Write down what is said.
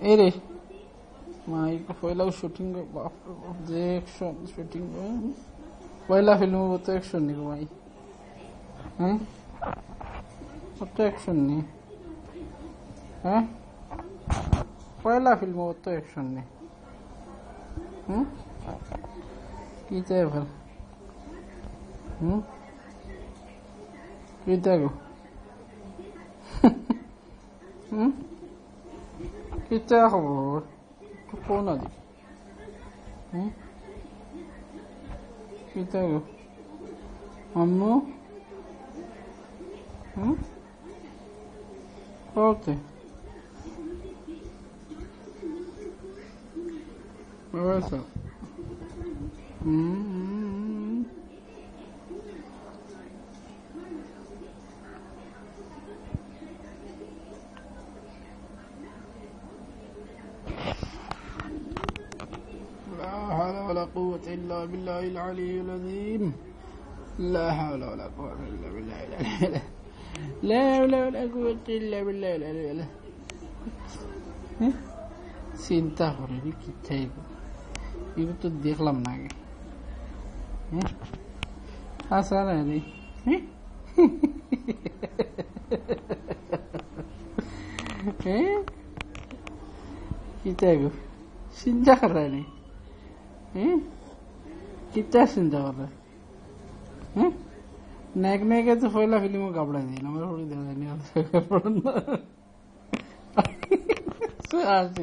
এরে মাইক পয়লা শুটিং বাপ যে অ্যাকশন শুটিং পয়লা ফিল্ম কত অ্যাকশন নি ভাই হ্যাঁ কত অ্যাকশন নি হ্যাঁ পয়লা ফিল্ম কত অ্যাকশন নি কি চাই ভাল কি চাই গো কি চাই খবর কোন আদি কি চাই গো আম্মু করতে What's up? لا حول ولا قوة إلا بالله العلي العظيم لا حول ولا قوة إلا بالله العلي لا حول ولا قوة إلا بالله العلي العظيم চিন্তা করে কি চাইব এগুলো তো দেখলাম না আগে আসা না কি চাইব চিন্তা করা নেই কিতা চিন্তা করা নেক নেকে তো পয়লা ফিল্ম কাপড়া দিন আমার হরি দেখা নি আসছি